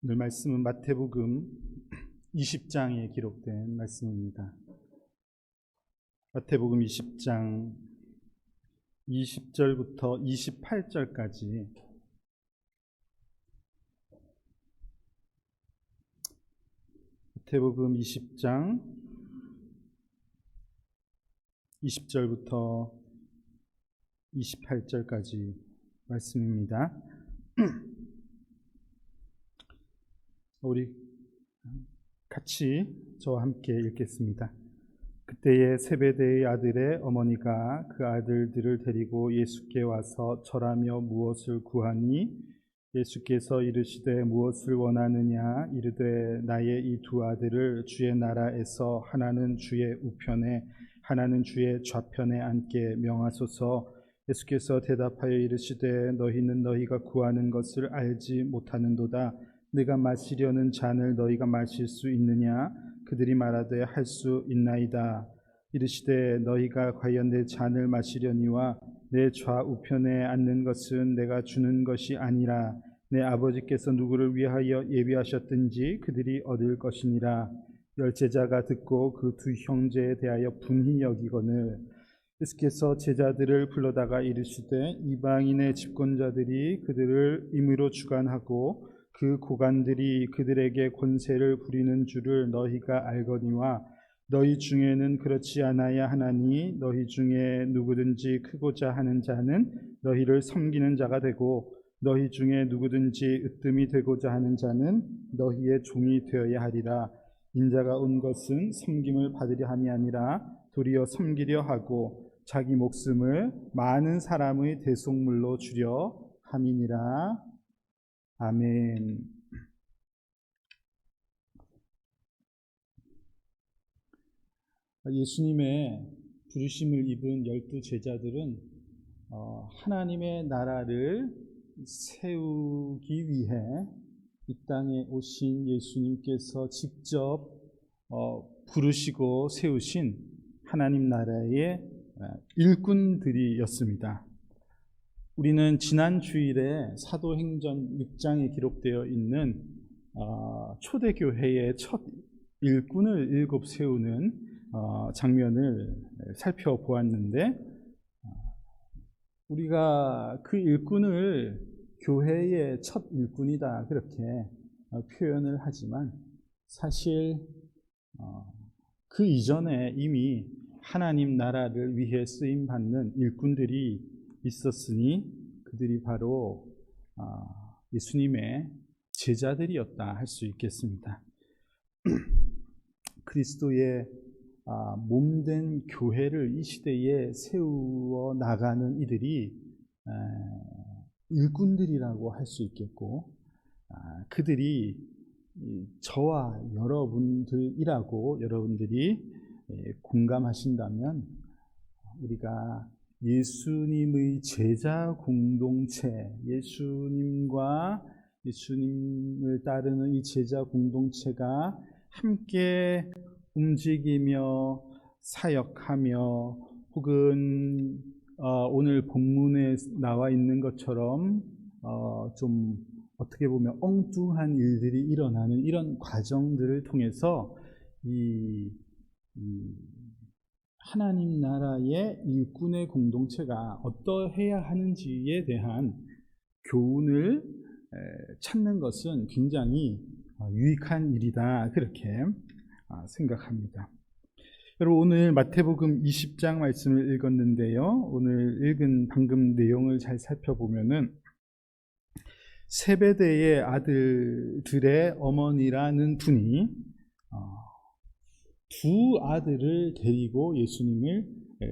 오늘 말씀은 마태복음 20장에 기록된 말씀입니다. 마태복음 20장 20절부터 28절까지 마태복음 20장 20절부터 28절까지 말씀입니다. 우리 같이 저와 함께 읽겠습니다. 그때에 세베대의 아들의 어머니가 그 아들들을 데리고 예수께 와서 절하며 무엇을 구하니 예수께서 이르시되 무엇을 원하느냐 이르되 나의 이 두 아들을 주의 나라에서 하나는 주의 우편에 하나는 주의 좌편에 앉게 명하소서. 예수께서 대답하여 이르시되 너희는 너희가 구하는 것을 알지 못하는도다. 네가 마시려는 잔을 너희가 마실 수 있느냐? 그들이 말하되 할 수 있나이다. 이르시되 너희가 과연 내 잔을 마시려니와 내 좌우편에 앉는 것은 내가 주는 것이 아니라 내 아버지께서 누구를 위하여 예비하셨든지 그들이 얻을 것이니라. 열제자가 듣고 그 두 형제에 대하여 분히 여기거늘 예수께서 제자들을 불러다가 이르시되 이방인의 집권자들이 그들을 임의로 주관하고 그 고관들이 그들에게 권세를 부리는 줄을 너희가 알거니와 너희 중에는 그렇지 않아야 하나니 너희 중에 누구든지 크고자 하는 자는 너희를 섬기는 자가 되고 너희 중에 누구든지 으뜸이 되고자 하는 자는 너희의 종이 되어야 하리라. 인자가 온 것은 섬김을 받으려 함이 아니라 도리어 섬기려 하고 자기 목숨을 많은 사람의 대속물로 주려 함이니라. 아멘. 예수님의 부르심을 입은 12 제자들은 하나님의 나라를 세우기 위해 이 땅에 오신 예수님께서 직접 부르시고 세우신 하나님 나라의 일꾼들이었습니다. 우리는 지난 주일에 사도행전 6장에 기록되어 있는 초대교회의 첫 일꾼을 일곱 세우는 장면을 살펴보았는데 우리가 그 일꾼을 교회의 첫 일꾼이다 그렇게 표현을 하지만 사실 그 이전에 이미 하나님 나라를 위해 쓰임받는 일꾼들이 있었으니 그들이 바로 예수님의 제자들이었다 할 수 있겠습니다. 그리스도의 몸된 교회를 이 시대에 세워 나가는 이들이 일꾼들이라고 할 수 있겠고 그들이 저와 여러분들이라고 여러분들이 공감하신다면 우리가 예수님의 제자 공동체, 예수님과 예수님을 따르는 이 제자 공동체가 함께 움직이며 사역하며 혹은 오늘 본문에 나와 있는 것처럼 좀 어떻게 보면 엉뚱한 일들이 일어나는 이런 과정들을 통해서 이 하나님 나라의 일꾼의 공동체가 어떠해야 하는지에 대한 교훈을 찾는 것은 굉장히 유익한 일이다 그렇게 생각합니다. 여러분 오늘 마태복음 20장 말씀을 읽었는데요. 오늘 읽은 방금 내용을 잘 살펴보면은 세베대의 아들들의 어머니라는 분이 두 아들을 데리고 예수님을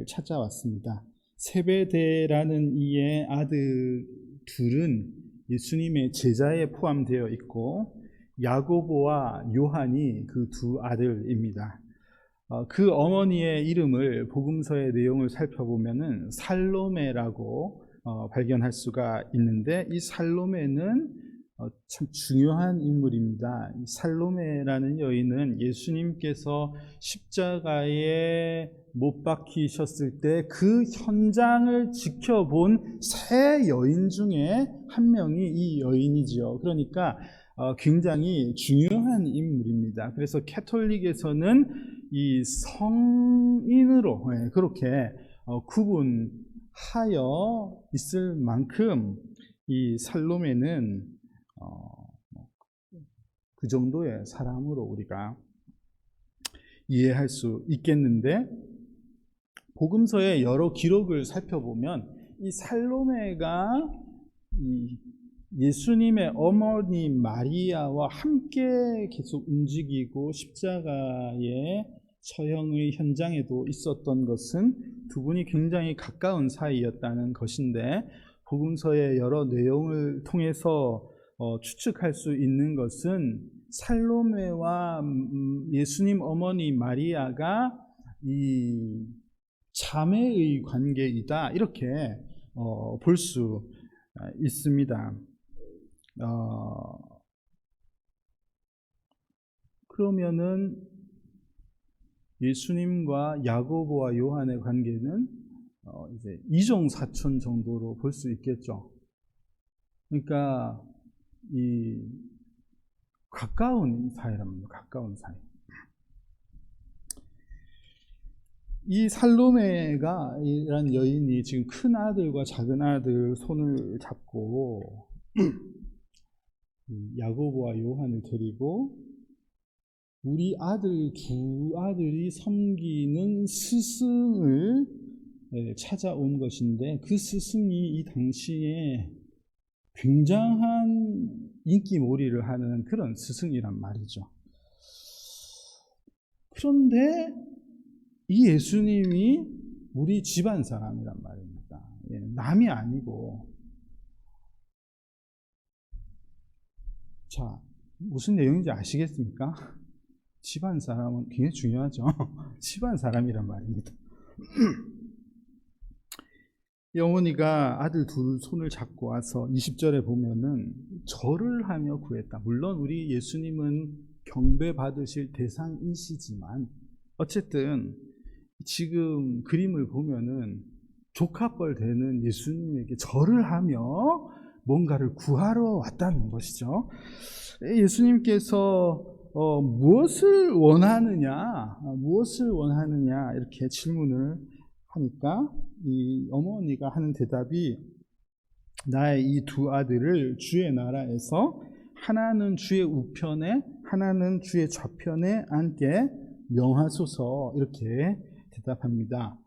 찾아왔습니다. 세베대라는 이의 아들 둘은 예수님의 제자에 포함되어 있고 야고보와 요한이 그 두 아들입니다. 그 어머니의 이름을 복음서의 내용을 살펴보면은 살로메라고 발견할 수가 있는데 이 살로메는 참 중요한 인물입니다. 이 살로메라는 여인은 예수님께서 십자가에 못 박히셨을 때 그 현장을 지켜본 세 여인 중에 한 명이 이 여인이지요. 그러니까 굉장히 중요한 인물입니다. 그래서 캐톨릭에서는 이 성인으로 그렇게 구분하여 있을 만큼 이 살로메는 그 정도의 사람으로 우리가 이해할 수 있겠는데, 복음서의 여러 기록을 살펴보면 이 살로메가 이 예수님의 어머니 마리아와 함께 계속 움직이고 십자가의 처형의 현장에도 있었던 것은 두 분이 굉장히 가까운 사이였다는 것인데, 복음서의 여러 내용을 통해서 추측할 수 있는 것은 살로메와 예수님 어머니 마리아가 이 자매의 관계이다, 이렇게 볼 수 있습니다. 그러면은 예수님과 야고보와 요한의 관계는 이제 이종 사촌 정도로 볼 수 있겠죠. 그러니까 이 가까운 사이랍니다. 가까운 사이. 이 살로메가 이란 여인이 지금 큰 아들과 작은 아들 손을 잡고 야고보와 요한을 데리고 우리 아들 두 아들이 섬기는 스승을 찾아온 것인데, 그 스승이 이 당시에 굉장한 인기몰이를 하는 그런 스승이란 말이죠. 그런데 이 예수님이 우리 집안 사람이란 말입니다. 남이 아니고. 자, 무슨 내용인지 아시겠습니까? 집안 사람은 굉장히 중요하죠. 집안 사람이란 말입니다. 이 어머니가 아들 둘 손을 잡고 와서 20절에 보면은 절을 하며 구했다. 물론 우리 예수님은 경배 받으실 대상이시지만 어쨌든 지금 그림을 보면은 조카뻘 되는 예수님에게 절을 하며 뭔가를 구하러 왔다는 것이죠. 예수님께서 무엇을 원하느냐 이렇게 질문을 하니까 이 어머니가 하는 대답이, 나의 이 두 아들을 주의 나라에서 하나는 주의 우편에 하나는 주의 좌편에 앉게 명하소서, 이렇게 대답합니다.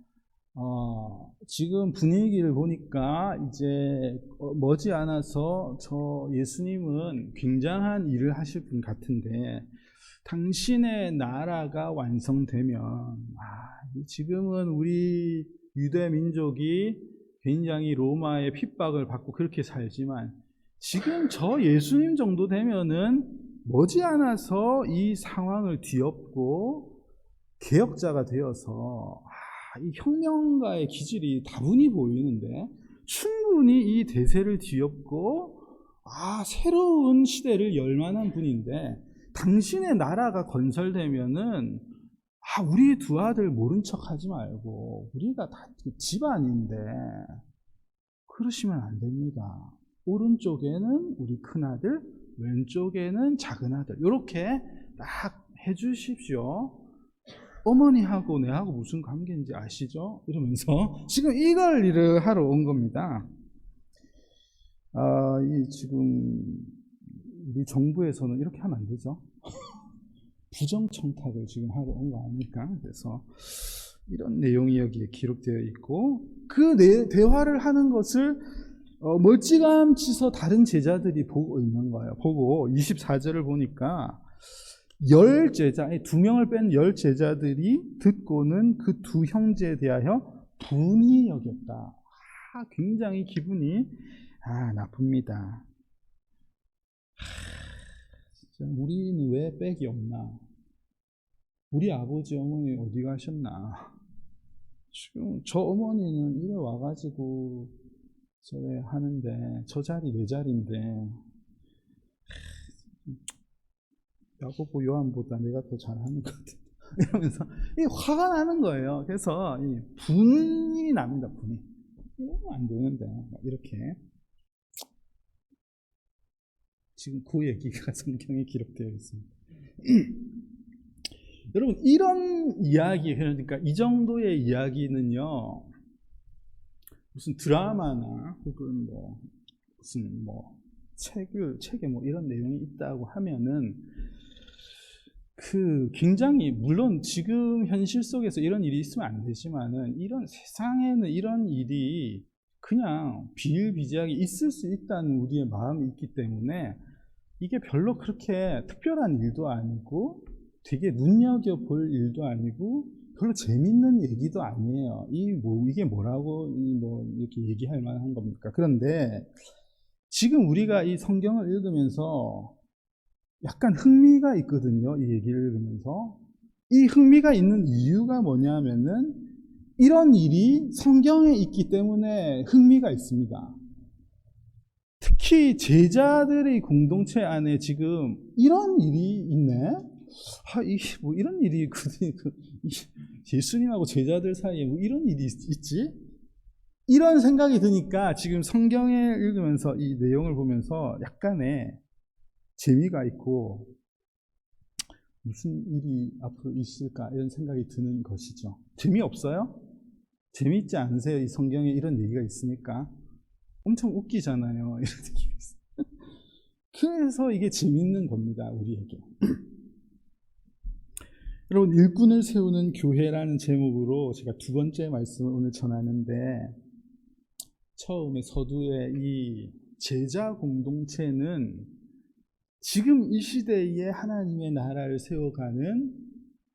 지금 분위기를 보니까 이제 머지않아서 저 예수님은 굉장한 일을 하실 분 같은데, 당신의 나라가 완성되면, 지금은 우리 유대 민족이 굉장히 로마의 핍박을 받고 그렇게 살지만, 지금 저 예수님 정도 되면은 머지않아서 이 상황을 뒤엎고 개혁자가 되어서 이 혁명가의 기질이 다분히 보이는데, 충분히 이 대세를 뒤엎고 새로운 시대를 열 만한 분인데, 당신의 나라가 건설되면은 우리 두 아들 모른 척 하지 말고 우리가 다 집안인데 그러시면 안 됩니다. 오른쪽에는 우리 큰아들, 왼쪽에는 작은아들, 이렇게 딱 해주십시오. 어머니하고 내하고 무슨 관계인지 아시죠? 이러면서 지금 이걸 일을 하러 온 겁니다. 지금 우리 정부에서는 이렇게 하면 안 되죠. 부정청탁을 지금 하러 온 거 아닙니까? 그래서 이런 내용이 여기에 기록되어 있고, 그 대화를 하는 것을 멀찌감치서 다른 제자들이 보고 있는 거예요. 보고 24절을 보니까 10제자, 2명을 뺀 10제자들이 듣고는 그 두 형제에 대하여 분이 여겼다. 굉장히 기분이 나쁩니다. 진짜 우리는 왜 빽이 없나? 우리 아버지 어머니 어디 가셨나? 지금 저 어머니는 이래 와가지고 저래 하는데 저 자리 내 자리인데, 야고보 요한보다 내가 더 잘하는 것 같아. 이러면서 화가 나는 거예요. 그래서 분이 납니다. 분이. 이러면 안 되는데 이렇게. 지금 그 얘기가 성경에 기록되어 있습니다. 여러분, 이런 이야기, 그러니까 이 정도의 이야기는요, 무슨 드라마나 혹은 무슨 책에 이런 내용이 있다고 하면은 굉장히, 물론 지금 현실 속에서 이런 일이 있으면 안 되지만은, 이런 세상에는 이런 일이 그냥 비일비재하게 있을 수 있다는 우리의 마음이 있기 때문에 이게 별로 그렇게 특별한 일도 아니고 되게 눈여겨볼 일도 아니고 별로 재밌는 얘기도 아니에요. 이게 뭐라고 이렇게 얘기할 만한 겁니까? 그런데 지금 우리가 이 성경을 읽으면서 약간 흥미가 있거든요. 이 얘기를 읽으면서. 이 흥미가 있는 이유가 뭐냐면은 이런 일이 성경에 있기 때문에 흥미가 있습니다. 특히 제자들의 공동체 안에 지금 이런 일이 있네? 이런 일이 예수님하고 제자들 사이에 이런 일이 있지? 이런 생각이 드니까 지금 성경을 읽으면서 이 내용을 보면서 약간의 재미가 있고 무슨 일이 앞으로 있을까 이런 생각이 드는 것이죠. 재미없어요? 재미있지 않으세요? 이 성경에 이런 얘기가 있으니까 엄청 웃기잖아요. 이런 얘기가 있어요. 그래서 이게 재밌는 겁니다, 우리에게. 여러분, 일꾼을 세우는 교회라는 제목으로 제가 두 번째 말씀을 오늘 전하는데, 처음에 서두에 이 제자 공동체는 지금 이 시대에 하나님의 나라를 세워가는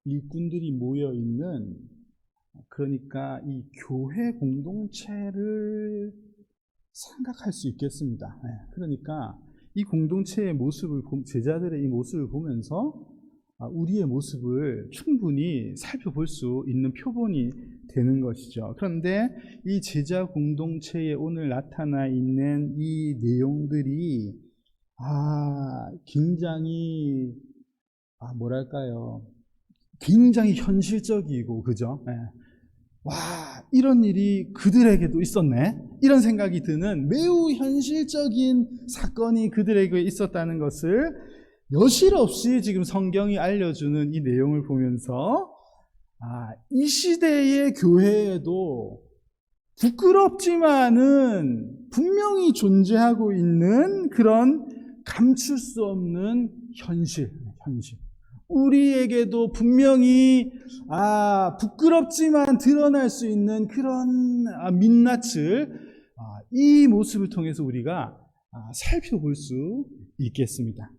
일꾼들이 모여있는, 그러니까 이 교회 공동체를 생각할 수 있겠습니다. 그러니까 이 공동체의 모습을, 제자들의 이 모습을 보면서 우리의 모습을 충분히 살펴볼 수 있는 표본이 되는 것이죠. 그런데 이 제자 공동체에 오늘 나타나 있는 이 내용들이 굉장히 굉장히 현실적이고, 그죠? 이런 일이 그들에게도 있었네? 이런 생각이 드는 매우 현실적인 사건이 그들에게 있었다는 것을 여실 없이 지금 성경이 알려주는 이 내용을 보면서 이 시대의 교회에도 부끄럽지만은 분명히 존재하고 있는 그런 감출 수 없는 현실. 우리에게도 분명히 부끄럽지만 드러날 수 있는 그런 민낯을 이 모습을 통해서 우리가 살펴볼 수 있겠습니다.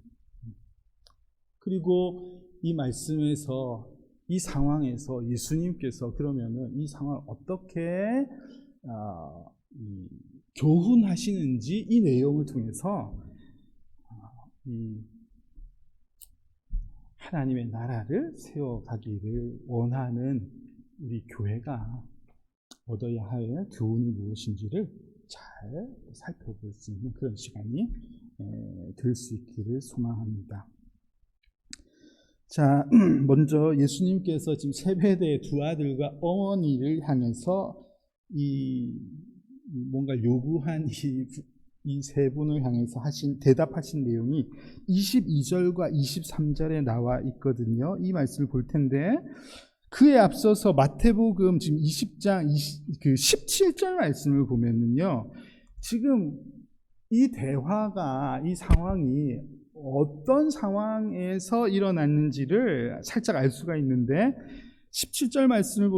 그리고 이 말씀에서, 이 상황에서 예수님께서 그러면은 이 상황을 어떻게 교훈하시는지 이 내용을 통해서 이 하나님의 나라를 세워가기를 원하는 우리 교회가 얻어야 할 교훈이 무엇인지를 잘 살펴볼 수 있는 그런 시간이 될 수 있기를 소망합니다. 자, 먼저 예수님께서 지금 세베대의 두 아들과 어머니를 향해서 뭔가 요구한 이 세 분을 향해서 대답하신 내용이 22절과 23절에 나와 있거든요. 이 말씀을 볼 텐데, 그에 앞서서 마태복음 지금 20장 17절 말씀을 보면은요, 지금 이 대화가, 이 상황이 어떤 상황에서 일어났는지를 살짝 알 수가 있는데, 17절 말씀을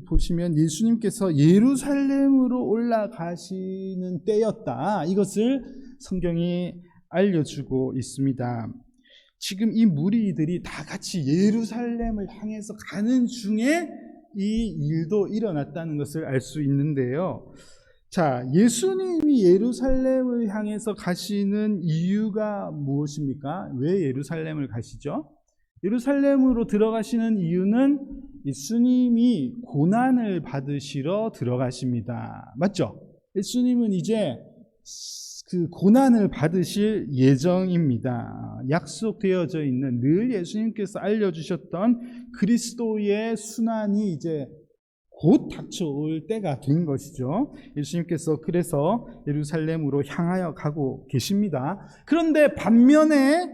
보시면 예수님께서 예루살렘으로 올라가시는 때였다. 이것을 성경이 알려주고 있습니다. 지금 이 무리들이 다 같이 예루살렘을 향해서 가는 중에 이 일도 일어났다는 것을 알 수 있는데요. 자, 예수님이 예루살렘을 향해서 가시는 이유가 무엇입니까? 왜 예루살렘을 가시죠? 예루살렘으로 들어가시는 이유는 예수님이 고난을 받으시러 들어가십니다. 맞죠? 예수님은 이제 그 고난을 받으실 예정입니다. 약속되어져 있는, 늘 예수님께서 알려주셨던 그리스도의 순환이 이제 곧 닥쳐올 때가 된 것이죠. 예수님께서 그래서 예루살렘으로 향하여 가고 계십니다. 그런데 반면에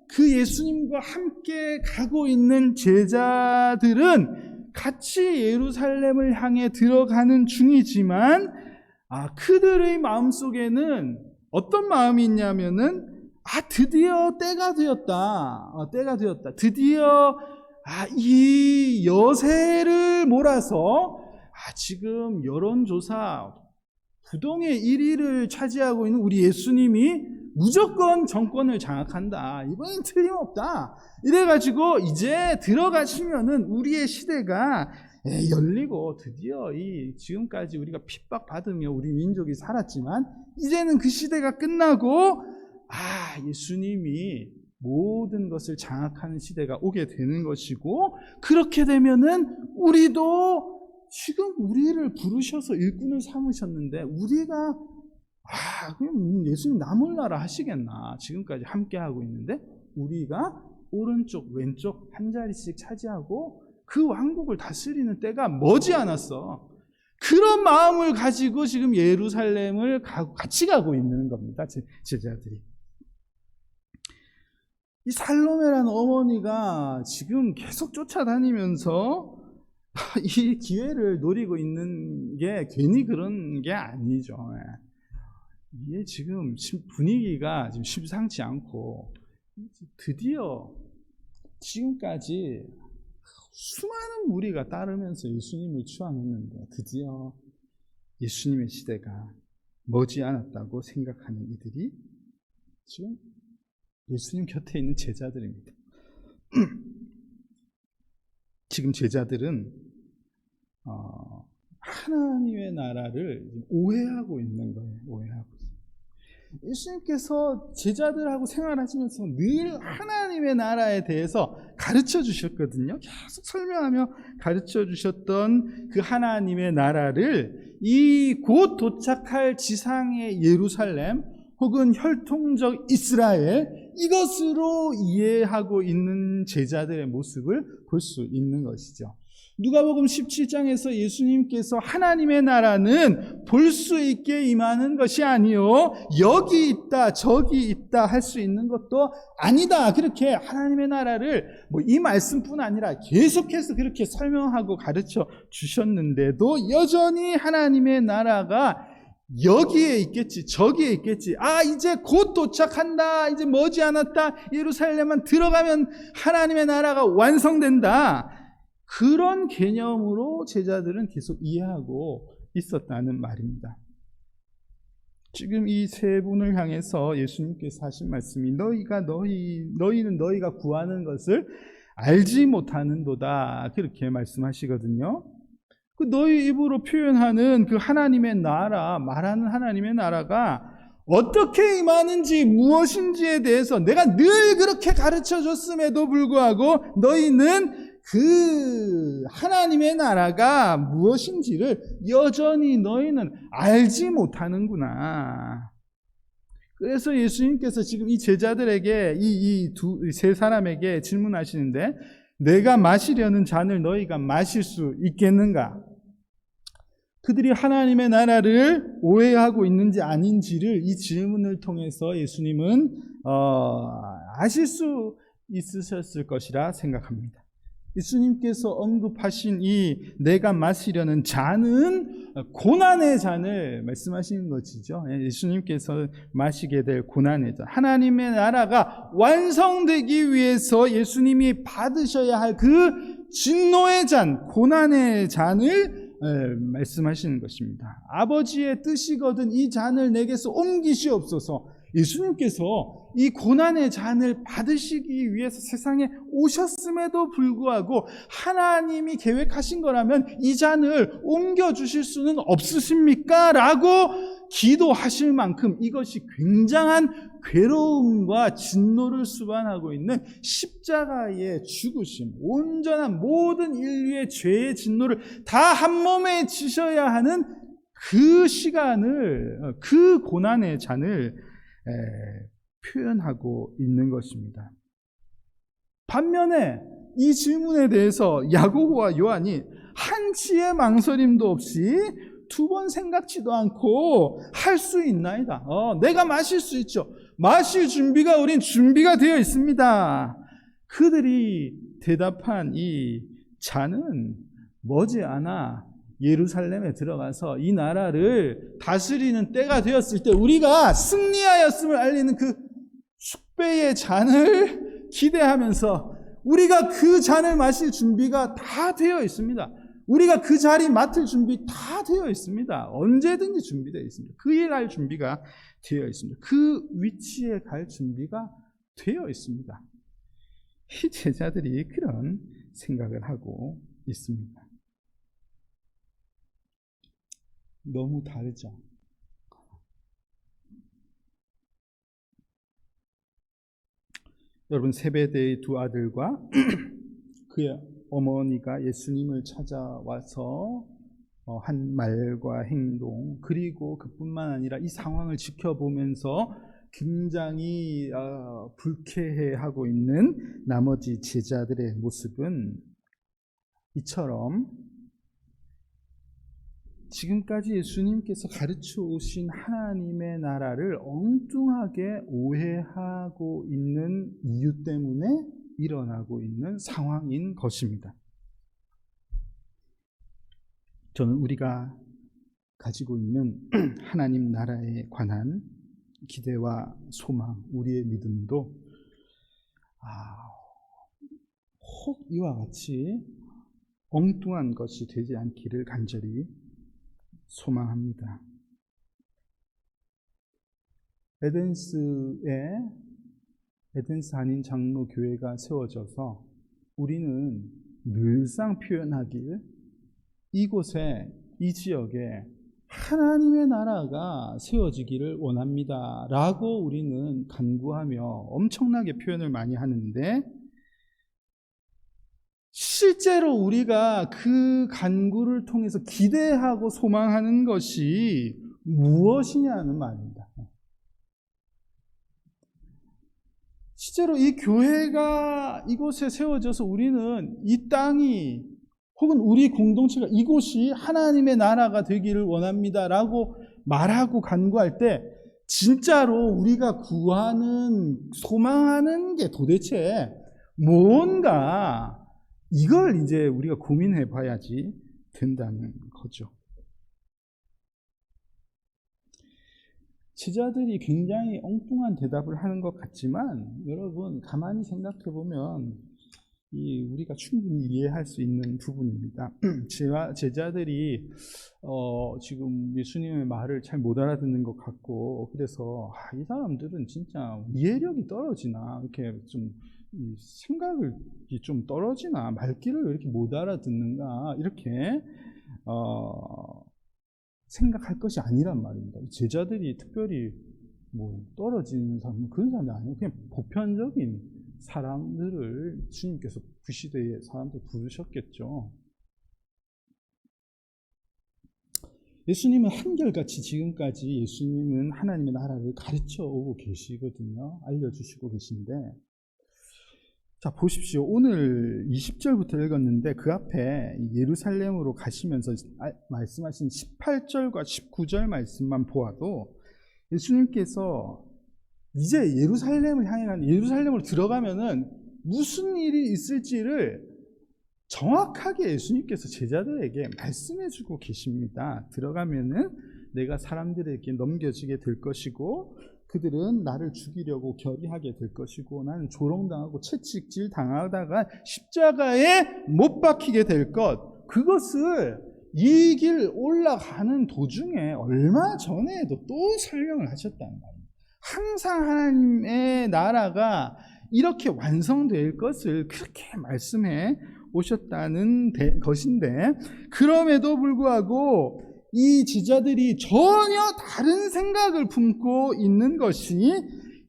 그 예수님과 함께 가고 있는 제자들은 같이 예루살렘을 향해 들어가는 중이지만 그들의 마음속에는 어떤 마음이 있냐면은 드디어 때가 되었다. 때가 되었다. 드디어 이 여세를 몰아서 지금 여론조사 부동의 1위를 차지하고 있는 우리 예수님이 무조건 정권을 장악한다. 이번엔 틀림없다. 이래가지고 이제 들어가시면은 우리의 시대가 열리고 드디어 지금까지 우리가 핍박받으며 우리 민족이 살았지만 이제는 그 시대가 끝나고 예수님이 모든 것을 장악하는 시대가 오게 되는 것이고, 그렇게 되면은 우리도 지금 우리를 부르셔서 일꾼을 삼으셨는데 우리가 그냥 예수님 나 몰라라 하시겠나. 지금까지 함께하고 있는데 우리가 오른쪽 왼쪽 한 자리씩 차지하고 그 왕국을 다스리는 때가 머지않았어. 그런 마음을 가지고 지금 예루살렘을 같이 가고 있는 겁니다. 제자들이. 이 살로메라는 어머니가 지금 계속 쫓아다니면서 이 기회를 노리고 있는 게 괜히 그런 게 아니죠. 이게 지금 분위기가 지금 심상치 않고 드디어 지금까지 수많은 무리가 따르면서 예수님을 추앙했는데 드디어 예수님의 시대가 머지않았다고 생각하는 이들이 지금 예수님 곁에 있는 제자들입니다. 지금 제자들은 하나님의 나라를 오해하고 있는 거예요. 오해하고 있어요. 예수님께서 제자들하고 생활하시면서 늘 하나님의 나라에 대해서 가르쳐 주셨거든요. 계속 설명하며 가르쳐 주셨던 그 하나님의 나라를 이 곧 도착할 지상의 예루살렘 혹은 혈통적 이스라엘, 이것으로 이해하고 있는 제자들의 모습을 볼 수 있는 것이죠. 누가복음 17장에서 예수님께서 하나님의 나라는 볼 수 있게 임하는 것이 아니요 여기 있다 저기 있다 할 수 있는 것도 아니다. 그렇게 하나님의 나라를 이 말씀뿐 아니라 계속해서 그렇게 설명하고 가르쳐 주셨는데도 여전히 하나님의 나라가 여기에 있겠지 저기에 있겠지, 이제 곧 도착한다, 이제 머지않았다, 예루살렘만 들어가면 하나님의 나라가 완성된다, 그런 개념으로 제자들은 계속 이해하고 있었다는 말입니다. 지금 이 세 분을 향해서 예수님께서 하신 말씀이 너희는 너희가 구하는 것을 알지 못하는도다, 그렇게 말씀하시거든요. 그 너희 입으로 표현하는 그 하나님의 나라, 말하는 하나님의 나라가 어떻게 임하는지 무엇인지에 대해서 내가 늘 그렇게 가르쳐 줬음에도 불구하고 너희는 그 하나님의 나라가 무엇인지를 여전히 너희는 알지 못하는구나. 그래서 예수님께서 지금 이 제자들에게 이 세 사람에게 질문하시는데, 내가 마시려는 잔을 너희가 마실 수 있겠는가? 그들이 하나님의 나라를 오해하고 있는지 아닌지를 이 질문을 통해서 예수님은 아실 수 있으셨을 것이라 생각합니다. 예수님께서 언급하신 이 내가 마시려는 잔은 고난의 잔을 말씀하시는 것이죠. 예수님께서 마시게 될 고난의 잔, 하나님의 나라가 완성되기 위해서 예수님이 받으셔야 할 그 진노의 잔, 고난의 잔을 말씀하시는 것입니다. 아버지의 뜻이거든 이 잔을 내게서 옮기시옵소서. 예수님께서 이 고난의 잔을 받으시기 위해서 세상에 오셨음에도 불구하고 하나님이 계획하신 거라면 이 잔을 옮겨주실 수는 없으십니까? 라고 기도하실 만큼 이것이 굉장한 괴로움과 진노를 수반하고 있는 십자가의 죽으심, 온전한 모든 인류의 죄의 진노를 다 한 몸에 지셔야 하는 그 시간을, 그 고난의 잔을 표현하고 있는 것입니다. 반면에 이 질문에 대해서 야고보와 요한이 한치의 망설임도 없이 두 번 생각지도 않고 할 수 있나이다. 내가 마실 수 있죠. 마실 준비가 우린 준비가 되어 있습니다. 그들이 대답한 이 잔은 머지않아 예루살렘에 들어가서 이 나라를 다스리는 때가 되었을 때 우리가 승리하였음을 알리는 그 숙배의 잔을 기대하면서 우리가 그 잔을 마실 준비가 다 되어 있습니다. 우리가 그 자리 맡을 준비 다 되어 있습니다. 언제든지 준비되어 있습니다. 그 일 할 준비가 되어 있습니다. 그 위치에 갈 준비가 되어 있습니다. 이 제자들이 그런 생각을 하고 있습니다. 너무 다르죠. 여러분, 세베대의 두 아들과 그의 어머니가 예수님을 찾아와서 한 말과 행동, 그리고 그뿐만 아니라 이 상황을 지켜보면서 굉장히 불쾌해하고 있는 나머지 제자들의 모습은 이처럼 지금까지 예수님께서 가르쳐 오신 하나님의 나라를 엉뚱하게 오해하고 있는 이유 때문에 일어나고 있는 상황인 것입니다. 저는 우리가 가지고 있는 하나님 나라에 관한 기대와 소망, 우리의 믿음도 혹 이와 같이 엉뚱한 것이 되지 않기를 간절히 소망합니다. 에덴스 한인 장로교회가 세워져서 우리는 늘상 표현하길 이곳에, 이 지역에 하나님의 나라가 세워지기를 원합니다 라고 우리는 간구하며 엄청나게 표현을 많이 하는데, 실제로 우리가 그 간구를 통해서 기대하고 소망하는 것이 무엇이냐는 말입니다. 실제로 이 교회가 이곳에 세워져서 우리는 이 땅이 혹은 우리 공동체가 이곳이 하나님의 나라가 되기를 원합니다 라고 말하고 간구할 때 진짜로 우리가 구하는, 소망하는 게 도대체 뭔가, 이걸 이제 우리가 고민해 봐야지 된다는 거죠. 제자들이 굉장히 엉뚱한 대답을 하는 것 같지만 여러분 가만히 생각해 보면 우리가 충분히 이해할 수 있는 부분입니다. 제자들이 지금 예수님의 말을 잘 못 알아듣는 것 같고, 그래서 이 사람들은 진짜 이해력이 떨어지나, 이렇게 좀 생각을 좀 떨어지나, 말귀를 왜 이렇게 못 알아듣는가, 이렇게 생각할 것이 아니란 말입니다. 제자들이 특별히 떨어지는 사람, 그런 사람이 아니에요. 그냥 보편적인 사람들을 주님께서 그 시대에 사람들 부르셨겠죠. 예수님은 한결같이 지금까지 예수님은 하나님의 나라를 가르쳐 오고 계시거든요. 알려주시고 계신데, 자 보십시오. 오늘 20절부터 읽었는데 그 앞에 예루살렘으로 가시면서 말씀하신 18절과 19절 말씀만 보아도 예수님께서 이제 예루살렘을 향해 가는, 예루살렘으로 들어가면은 무슨 일이 있을지를 정확하게 예수님께서 제자들에게 말씀해 주고 계십니다. 들어가면은 내가 사람들에게 넘겨지게 될 것이고, 그들은 나를 죽이려고 결의하게 될 것이고, 나는 조롱당하고 채찍질 당하다가 십자가에 못 박히게 될 것, 그것을 이 길 올라가는 도중에 얼마 전에도 또 설명을 하셨다는 말입니다. 항상 하나님의 나라가 이렇게 완성될 것을 그렇게 말씀해 오셨다는 것인데, 그럼에도 불구하고 이 제자들이 전혀 다른 생각을 품고 있는 것이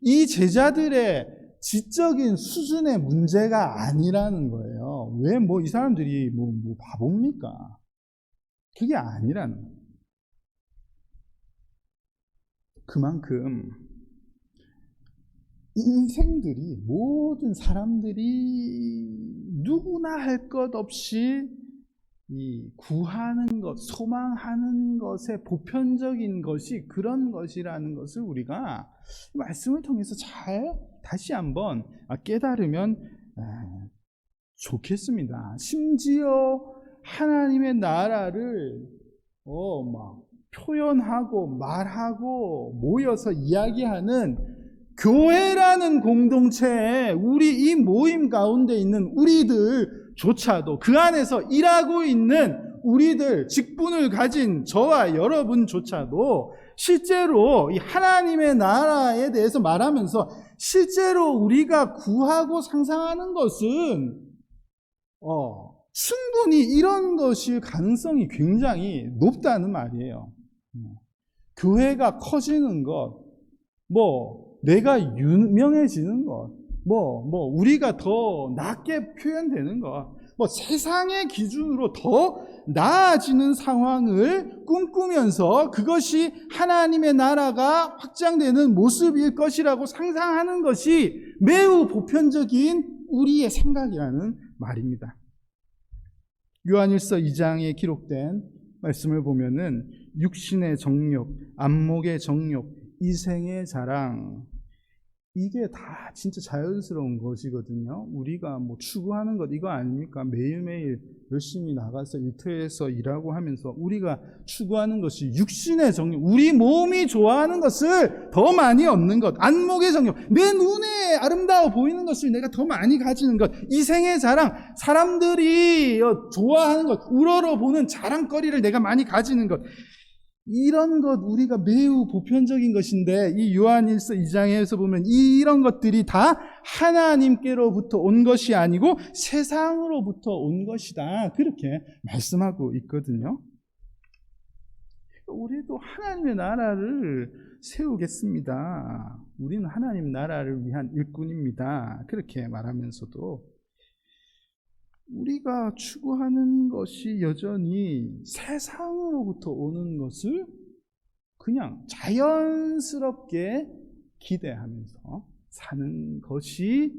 이 제자들의 지적인 수준의 문제가 아니라는 거예요. 왜 이 사람들이 바보입니까? 그게 아니라는 거예요. 그만큼 인생들이, 모든 사람들이 누구나 할 것 없이 이 구하는 것, 소망하는 것의 보편적인 것이 그런 것이라는 것을 우리가 말씀을 통해서 잘 다시 한번 깨달으면 좋겠습니다. 심지어 하나님의 나라를 막 표현하고 말하고 모여서 이야기하는 교회라는 공동체에 우리 이 모임 가운데 있는 우리들조차도 그 안에서 일하고 있는 우리들, 직분을 가진 저와 여러분조차도 실제로 이 하나님의 나라에 대해서 말하면서 실제로 우리가 구하고 상상하는 것은 충분히 이런 것일 가능성이 굉장히 높다는 말이에요. 교회가 커지는 것, 내가 유명해지는 것, 우리가 더 낮게 표현되는 것, 세상의 기준으로 더 나아지는 상황을 꿈꾸면서 그것이 하나님의 나라가 확장되는 모습일 것이라고 상상하는 것이 매우 보편적인 우리의 생각이라는 말입니다. 요한일서 2장에 기록된 말씀을 보면은 육신의 정욕, 안목의 정욕, 이생의 자랑, 이게 다 진짜 자연스러운 것이거든요. 우리가 추구하는 것 이거 아닙니까? 매일매일 열심히 나가서 일터에서 일하고 하면서 우리가 추구하는 것이 육신의 정욕, 우리 몸이 좋아하는 것을 더 많이 얻는 것, 안목의 정욕, 내 눈에 아름다워 보이는 것을 내가 더 많이 가지는 것, 이생의 자랑, 사람들이 좋아하는 것, 우러러보는 자랑거리를 내가 많이 가지는 것, 이런 것 우리가 매우 보편적인 것인데 이 요한일서 2장에서 보면 이런 것들이 다 하나님께로부터 온 것이 아니고 세상으로부터 온 것이다, 그렇게 말씀하고 있거든요. 우리도 하나님의 나라를 세우겠습니다. 우리는 하나님 나라를 위한 일꾼입니다, 그렇게 말하면서도 우리가 추구하는 것이 여전히 세상으로부터 오는 것을 그냥 자연스럽게 기대하면서 사는 것이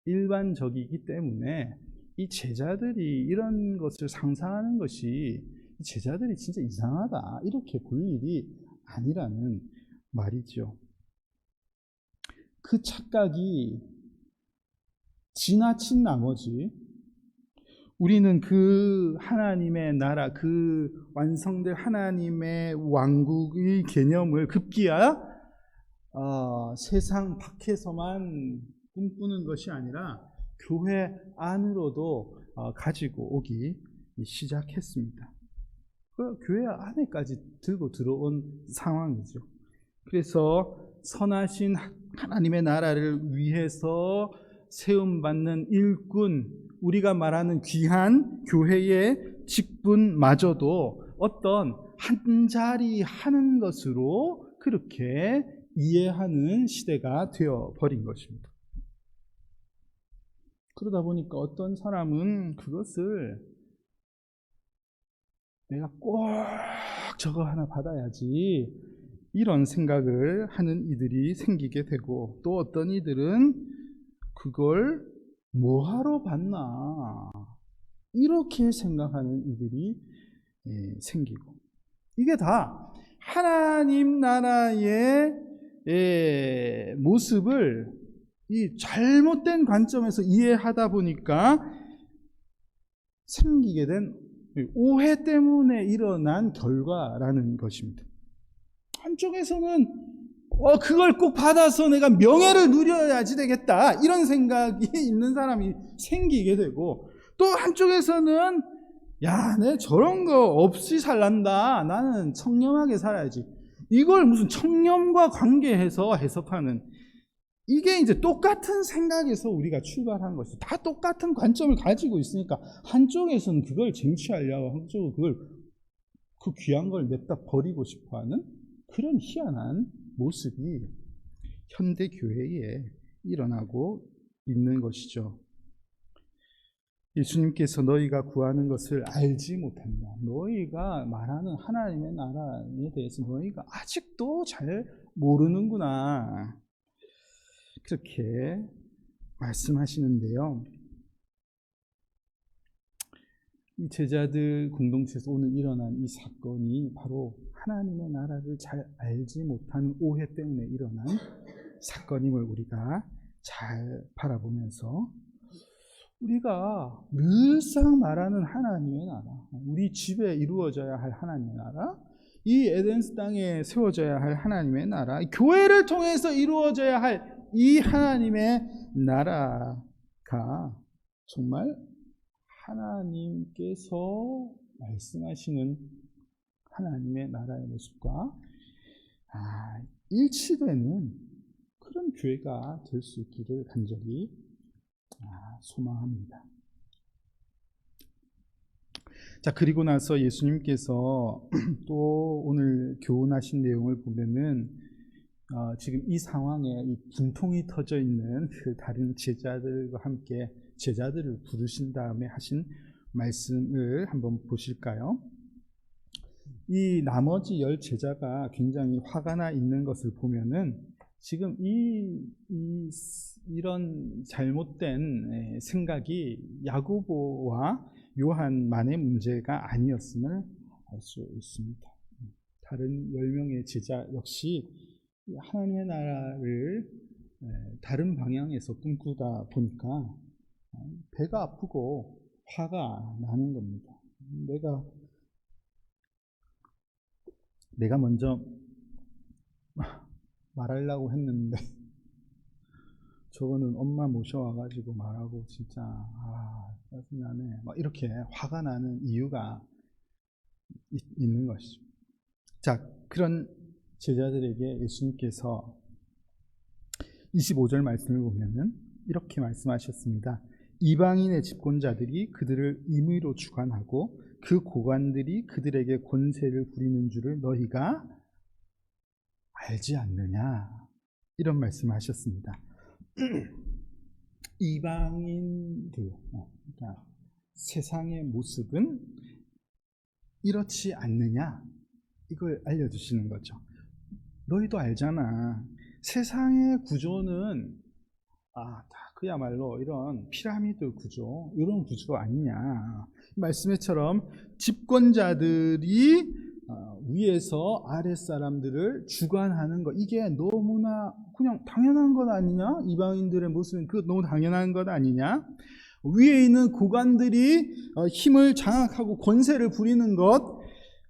일반적이기 때문에 이 제자들이 이런 것을 상상하는 것이 제자들이 진짜 이상하다 이렇게 볼 일이 아니라는 말이죠. 그 착각이 지나친 나머지 우리는 그 하나님의 나라, 그 완성될 하나님의 왕국의 개념을 급기야 세상 밖에서만 꿈꾸는 것이 아니라 교회 안으로도 가지고 오기 시작했습니다. 그 교회 안에까지 들고 들어온 상황이죠. 그래서 선하신 하나님의 나라를 위해서 세움받는 일꾼, 우리가 말하는 귀한 교회의 직분마저도 어떤 한 자리 하는 것으로 그렇게 이해하는 시대가 되어버린 것입니다. 그러다 보니까 어떤 사람은 그것을 내가 꼭 저거 하나 받아야지 이런 생각을 하는 이들이 생기게 되고, 또 어떤 이들은 그걸 뭐하러 받나 이렇게 생각하는 이들이 생기고, 이게 다 하나님 나라의 모습을 이 잘못된 관점에서 이해하다 보니까 생기게 된 오해 때문에 일어난 결과라는 것입니다. 한쪽에서는 그걸 꼭 받아서 내가 명예를 누려야지 되겠다 이런 생각이 있는 사람이 생기게 되고, 또 한쪽에서는 야, 내 저런 거 없이 살란다, 나는 청렴하게 살아야지, 이걸 무슨 청렴과 관계해서 해석하는, 이게 이제 똑같은 생각에서 우리가 출발한 것이, 다 똑같은 관점을 가지고 있으니까 한쪽에서는 그걸 쟁취하려고, 한쪽은 그걸 그 귀한 걸 냅다 버리고 싶어하는 그런 희한한 모습이 현대 교회에 일어나고 있는 것이죠. 예수님께서 너희가 구하는 것을 알지 못한다, 너희가 말하는 하나님의 나라에 대해서 너희가 아직도 잘 모르는구나, 그렇게 말씀하시는데요. 이 제자들 공동체에서 오늘 일어난 이 사건이 바로 하나님의 나라를 잘 알지 못하는 오해 때문에 일어난 사건임을 우리가 잘 바라보면서, 우리가 늘상 말하는 하나님의 나라, 우리 집에 이루어져야 할 하나님의 나라, 이 에덴스 땅에 세워져야 할 하나님의 나라, 교회를 통해서 이루어져야 할 이 하나님의 나라가 정말 하나님께서 말씀하시는 하나님의 나라의 모습과 일치되는 그런 교회가 될 수 있기를 간절히 소망합니다. 자, 그리고 나서 예수님께서 또 오늘 교훈하신 내용을 보면은 지금 이 상황에 이 분통이 터져 있는 그 다른 제자들과 함께 제자들을 부르신 다음에 하신 말씀을 한번 보실까요? 이 나머지 10 제자가 굉장히 화가 나 있는 것을 보면은 지금 이런 잘못된 생각이 야고보와 요한만의 문제가 아니었음을 알 수 있습니다. 다른 10명의 제자 역시 하나님의 나라를 다른 방향에서 꿈꾸다 보니까 배가 아프고 화가 나는 겁니다. 내가 먼저 말하려고 했는데 저거는 엄마 모셔와가지고 말하고 진짜 짜증나네, 막 이렇게 화가 나는 이유가 있는 것이죠. 자, 그런 제자들에게 예수님께서 25절 말씀을 보면은 이렇게 말씀하셨습니다. 이방인의 집권자들이 그들을 임의로 주관하고 그 고관들이 그들에게 권세를 부리는 줄을 너희가 알지 않느냐, 이런 말씀을 하셨습니다. 이방인들, 그러니까 세상의 모습은 이렇지 않느냐, 이걸 알려주시는 거죠. 너희도 알잖아. 세상의 구조는 다 그야말로 이런 피라미드 구조, 이런 구조가 아니냐. 말씀처럼 집권자들이 위에서 아랫사람들을 주관하는 것, 이게 너무나 그냥 당연한 것 아니냐? 이방인들의 모습은 그 너무 당연한 것 아니냐? 위에 있는 고관들이 힘을 장악하고 권세를 부리는 것,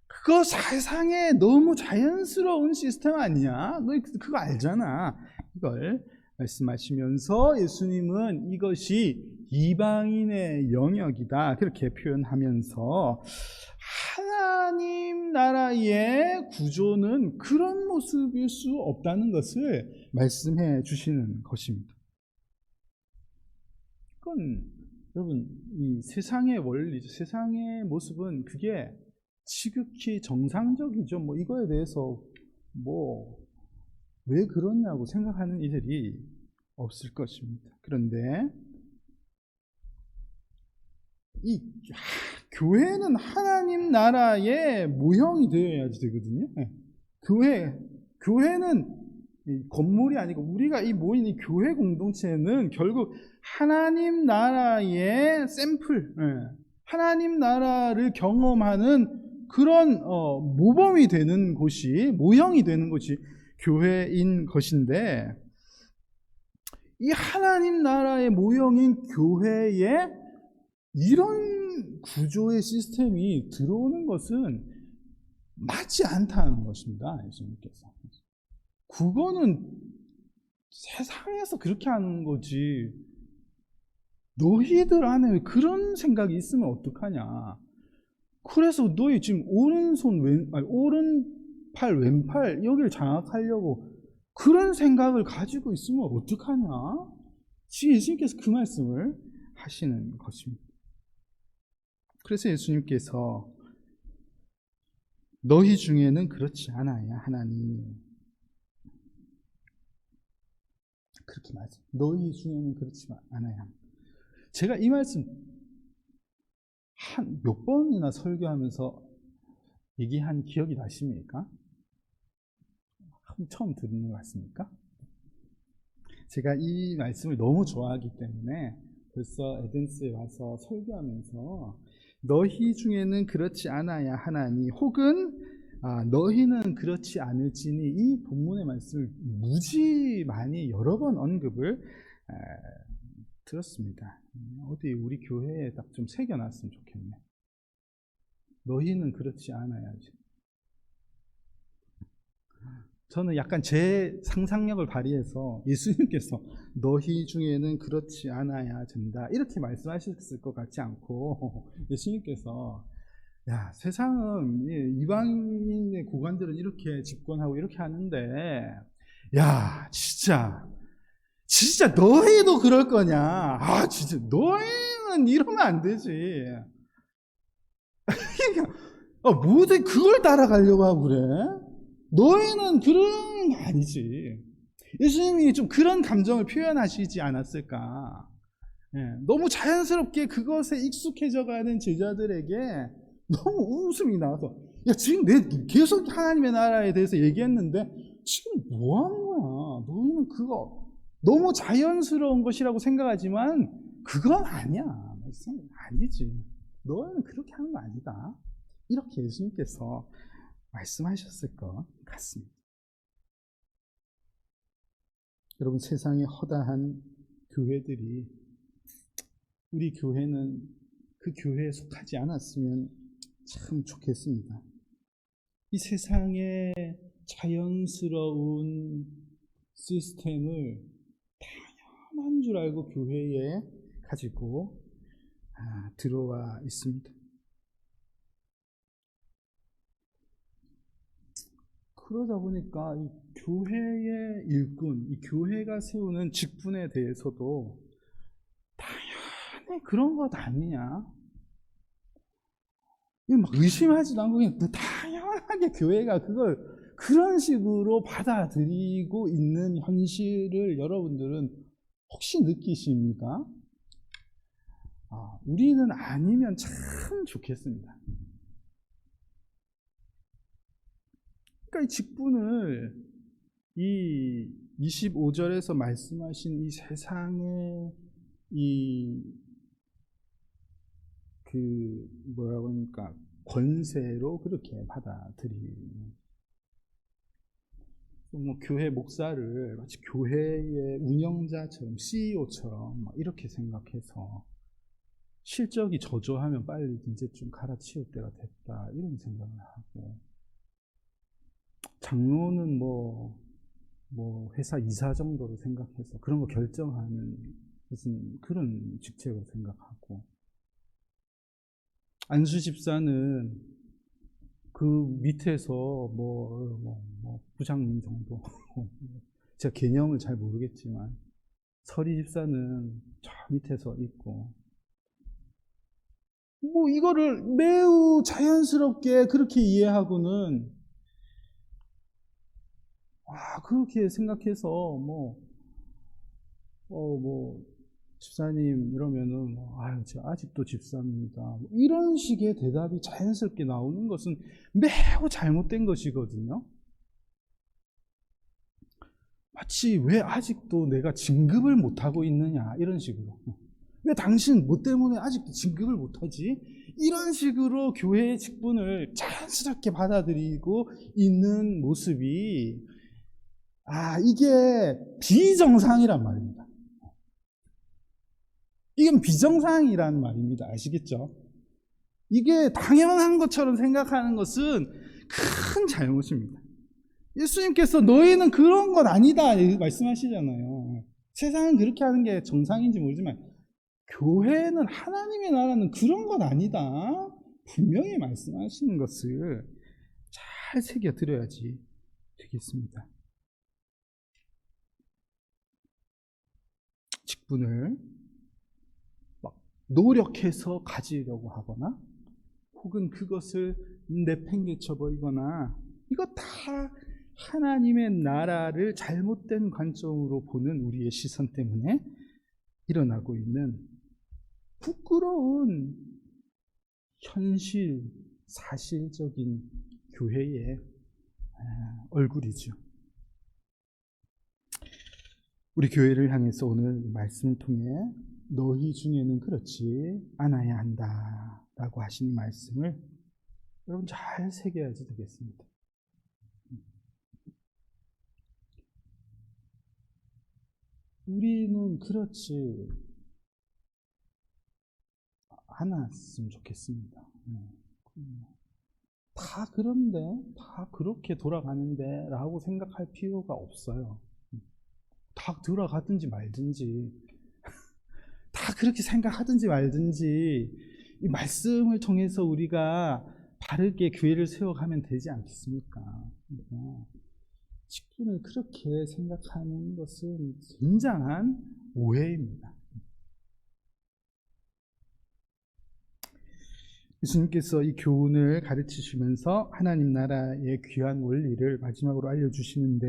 그거 세상에 너무 자연스러운 시스템 아니냐? 너 그거 알잖아. 이걸 말씀하시면서 예수님은 이것이 이방인의 영역이다, 그렇게 표현하면서 하나님 나라의 구조는 그런 모습일 수 없다는 것을 말씀해 주시는 것입니다. 그건 여러분, 이 세상의 원리, 세상의 모습은 그게 지극히 정상적이죠. 이거에 대해서 왜 그러냐고 생각하는 이들이 없을 것입니다. 그런데 이 교회는 하나님 나라의 모형이 되어야지 되거든요. 교회는 건물이 아니고 우리가 모인 이 교회 공동체는 결국 하나님 나라의 샘플, 하나님 나라를 경험하는 그런 모범이 되는 곳이, 모형이 되는 곳이 교회인 것인데, 이 하나님 나라의 모형인 교회에 이런 구조의 시스템이 들어오는 것은 맞지 않다는 것입니다. 예수님께서. 그거는 세상에서 그렇게 하는 거지, 너희들 안에 왜 그런 생각이 있으면 어떡하냐. 그래서 너희 지금 오른팔 왼팔 여기를 장악하려고 그런 생각을 가지고 있으면 어떡하냐. 지금 예수님께서 그 말씀을 하시는 것입니다. 그래서 예수님께서 너희 중에는 그렇지 않아야 하나니, 그렇게 말씀, 너희 중에는 그렇지 않아야. 제가 이 말씀 몇 번이나 설교하면서 얘기한 기억이 나십니까? 처음 듣는 것 같습니까? 제가 이 말씀을 너무 좋아하기 때문에 벌써 에덴스에 와서 설교하면서 너희 중에는 그렇지 않아야 하나니 혹은 너희는 그렇지 않을지니, 이 본문의 말씀을 무지 많이 여러 번 언급을 들었습니다. 어디 우리 교회에 딱 좀 새겨놨으면 좋겠네. 너희는 그렇지 않아야지. 저는 약간 제 상상력을 발휘해서 예수님께서 너희 중에는 그렇지 않아야 된다 이렇게 말씀하셨을 것 같지 않고, 예수님께서 야, 세상은 이방인의 고관들은 이렇게 집권하고 이렇게 하는데, 야, 진짜 너희도 그럴 거냐? 진짜 너희는 이러면 안 되지. 모두 그걸 따라가려고 하고 그래? 너희는 그런 거 아니지. 예수님이 좀 그런 감정을 표현하시지 않았을까? 너무 자연스럽게 그것에 익숙해져가는 제자들에게 너무 웃음이 나와서, 야, 지금 계속 하나님의 나라에 대해서 얘기했는데 지금 뭐 하는 거야? 너희는 그거 너무 자연스러운 것이라고 생각하지만 그건 아니야. 아니지. 너희는 그렇게 하는 거 아니다. 이렇게 예수님께서 말씀하셨을 것 같습니다. 여러분, 세상의 허다한 교회들이 우리 교회는 그 교회에 속하지 않았으면 참 좋겠습니다. 이 세상의 자연스러운 시스템을 당연한 줄 알고 교회에 가지고 들어와 있습니다. 그러다 보니까 이 교회의 일꾼, 이 교회가 세우는 직분에 대해서도 당연히 그런 것 아니냐, 막 의심하지도 않고 그냥 당연하게 교회가 그걸 그런 식으로 받아들이고 있는 현실을 여러분들은 혹시 느끼십니까? 우리는 아니면 참 좋겠습니다. 그러니까 이 직분을, 이 25절에서 말씀하신 이 세상의 뭐라고 하니까 권세로 그렇게 받아들이는, 교회 목사를 마치 교회의 운영자처럼, CEO처럼 이렇게 생각해서 실적이 저조하면 빨리 이제 좀 갈아치울 때가 됐다 이런 생각을 하고, 장로는 뭐 회사 이사 정도로 생각해서 그런 거 결정하는 무슨 그런 직책으로 생각하고, 안수 집사는 그 밑에서 부장님 정도 제가 개념을 잘 모르겠지만, 서리 집사는 저 밑에서 있고, 이거를 매우 자연스럽게 그렇게 이해하고는 그렇게 생각해서 집사님 이러면은 제가 아직도 집사입니다, 이런 식의 대답이 자연스럽게 나오는 것은 매우 잘못된 것이거든요. 마치 왜 아직도 내가 진급을 못하고 있느냐 이런 식으로, 왜 당신 뭐 때문에 아직도 진급을 못하지? 이런 식으로 교회의 직분을 자연스럽게 받아들이고 있는 모습이 이게 비정상이란 말입니다. 이건 비정상이란 말입니다. 아시겠죠? 이게 당연한 것처럼 생각하는 것은 큰 잘못입니다. 예수님께서 너희는 그런 건 아니다 말씀하시잖아요. 세상은 그렇게 하는 게 정상인지 모르지만 교회는, 하나님의 나라는 그런 건 아니다 분명히 말씀하시는 것을 잘 새겨들어야지 되겠습니다. 직분을 노력해서 가지려고 하거나 혹은 그것을 내팽개쳐 버리거나, 이거 다 하나님의 나라를 잘못된 관점으로 보는 우리의 시선 때문에 일어나고 있는 부끄러운 현실, 사실적인 교회의 얼굴이죠. 우리 교회를 향해서 오늘 말씀을 통해 너희 중에는 그렇지 않아야 한다 라고 하신 말씀을 여러분 잘 새겨야지 되겠습니다. 우리는 그렇지 않았으면 좋겠습니다. 다 그런데, 다 그렇게 돌아가는데 라고 생각할 필요가 없어요. 다 돌아가든지 말든지, 다 그렇게 생각하든지 말든지, 이 말씀을 통해서 우리가 바르게 교회를 세워가면 되지 않겠습니까? 직분을 그렇게 생각하는 것은 굉장한 오해입니다. 예수님께서 이 교훈을 가르치시면서 하나님 나라의 귀한 원리를 마지막으로 알려주시는데,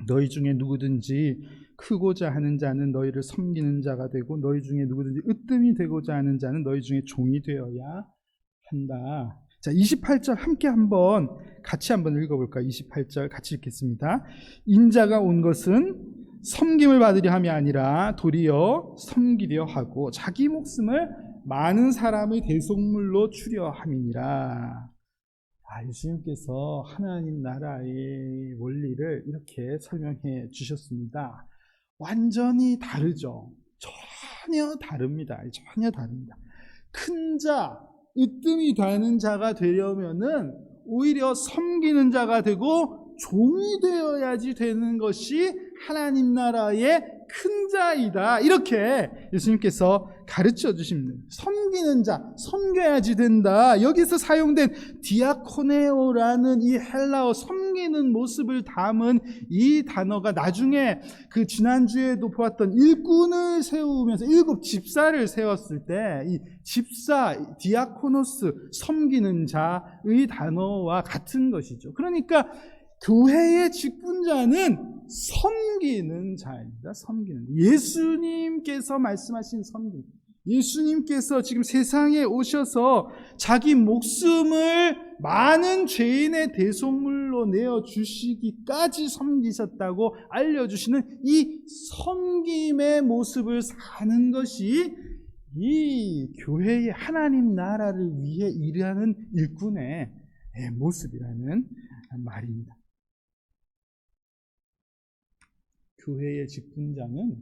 너희 중에 누구든지 크고자 하는 자는 너희를 섬기는 자가 되고, 너희 중에 누구든지 으뜸이 되고자 하는 자는 너희 중에 종이 되어야 한다. 자, 28절 함께 같이 한번 읽어볼까요? 28절 같이 읽겠습니다. 인자가 온 것은 섬김을 받으려 함이 아니라 도리어 섬기려 하고 자기 목숨을 많은 사람의 대속물로 주려 함이니라. 예수님께서 하나님 나라의 원리를 이렇게 설명해 주셨습니다. 완전히 다르죠. 전혀 다릅니다. 전혀 다릅니다. 큰 자, 으뜸이 되는 자가 되려면은 오히려 섬기는 자가 되고 종이 되어야지 되는 것이 하나님 나라의 큰 자이다. 이렇게 예수님께서 가르쳐 주십니다. 섬기는 자, 섬겨야지 된다. 여기서 사용된 디아코네오라는 이 헬라어 섬기는 모습을 담은 이 단어가 나중에 그 지난주에도 보았던 일꾼을 세우면서 7 집사를 세웠을 때 이 집사, 디아코노스, 섬기는 자의 단어와 같은 것이죠. 그러니까 교회의 직분자는 섬기는 자입니다. 섬기는 자. 예수님께서 말씀하신 섬김, 예수님께서 지금 세상에 오셔서 자기 목숨을 많은 죄인의 대속물로 내어주시기까지 섬기셨다고 알려주시는 이 섬김의 모습을 사는 것이 이 교회의 하나님 나라를 위해 일하는 일꾼의 모습이라는 말입니다. 교회의 직분자는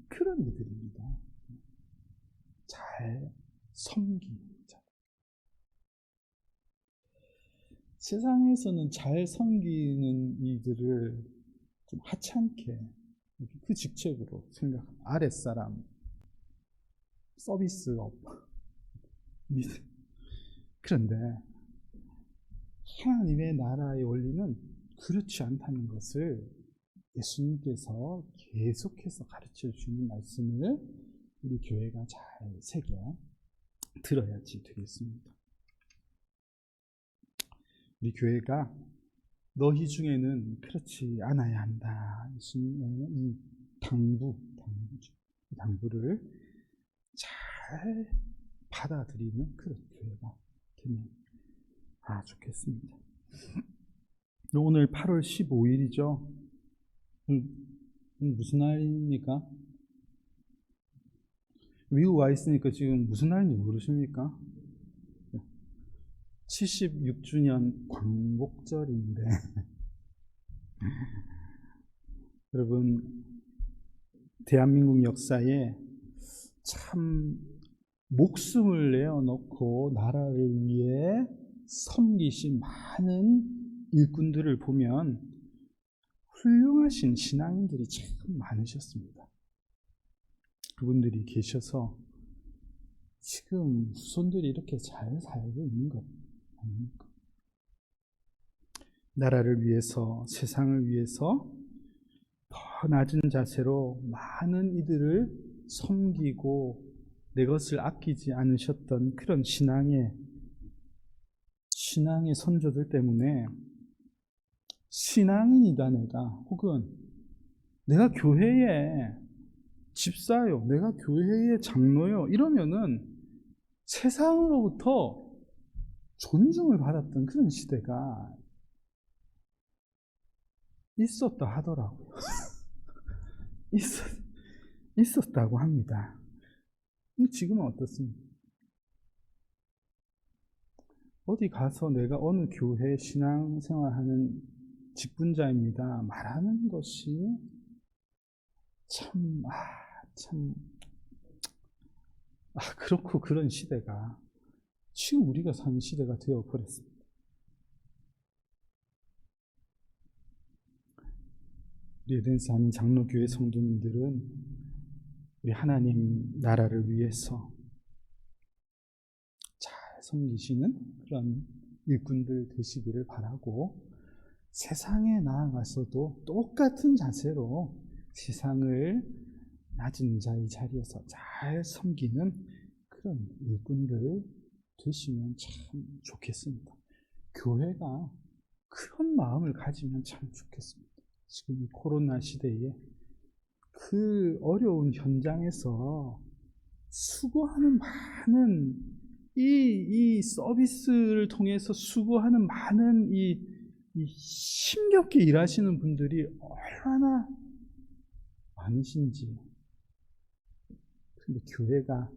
그런 이들입니다. 잘 섬기는 자. 세상에서는 잘 섬기는 이들을 좀 하찮게 그 직책으로 생각합니다. 아랫사람, 서비스업, 그런데 하나님의 나라의 원리는 그렇지 않다는 것을 예수님께서 계속해서 가르쳐 주시는 말씀을 우리 교회가 잘 새겨 들어야지 되겠습니다. 우리 교회가 너희 중에는 그렇지 않아야 한다. 예수님의 이 당부를 잘 받아들이는 그런 교회가 되면 좋겠습니다. 오늘 8월 15일이죠. 무슨 날입니까? 미국 와 있으니까 지금 무슨 날인지 모르십니까? 76주년 광복절인데 여러분, 대한민국 역사에 참 목숨을 내어놓고 나라를 위해 섬기신 많은 일꾼들을 보면 훌륭하신 신앙인들이 참 많으셨습니다. 그분들이 계셔서 지금 후손들이 이렇게 잘 살고 있는 것 아닙니까? 나라를 위해서, 세상을 위해서 더 낮은 자세로 많은 이들을 섬기고 내 것을 아끼지 않으셨던 그런 신앙의 선조들 때문에 신앙인이다 내가, 혹은 내가 교회에 집사요, 내가 교회의 장로요, 이러면은 세상으로부터 존중을 받았던 그런 시대가 있었다 하더라고요. 있었다고 합니다. 지금은 어떻습니까? 어디 가서 내가 어느 교회 신앙생활하는 직분자입니다 말하는 것이 참, 그렇고 그런 시대가 지금 우리가 사는 시대가 되어버렸습니다. 우리 에덴스 한 장로교회 성도님들은 우리 하나님 나라를 위해서 잘 섬기시는 그런 일꾼들 되시기를 바라고, 세상에 나아가서도 똑같은 자세로 세상을 낮은 자의 자리에서 잘 섬기는 그런 일꾼들 되시면 참 좋겠습니다. 교회가 그런 마음을 가지면 참 좋겠습니다. 지금 이 코로나 시대에 그 어려운 현장에서 수고하는 많은 이 서비스를 통해서 수고하는 많은 이 힘겹게 일하시는 분들이 얼마나 많으신지. 근데 교회가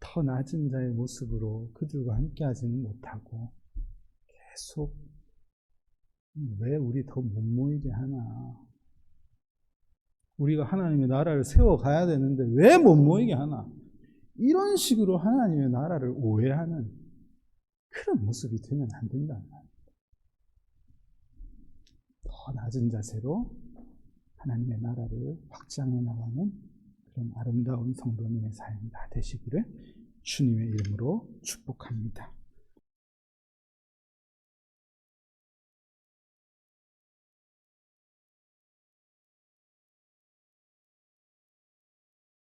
더 낮은 자의 모습으로 그들과 함께 하지는 못하고 계속 왜 우리 더 못 모이게 하나, 우리가 하나님의 나라를 세워가야 되는데 왜 못 모이게 하나, 이런 식으로 하나님의 나라를 오해하는 그런 모습이 되면 안 된다는 말입니다. 더 낮은 자세로 하나님의 나라를 확장해 나가는 그런 아름다운 성도님의 삶이 다 되시기를 주님의 이름으로 축복합니다.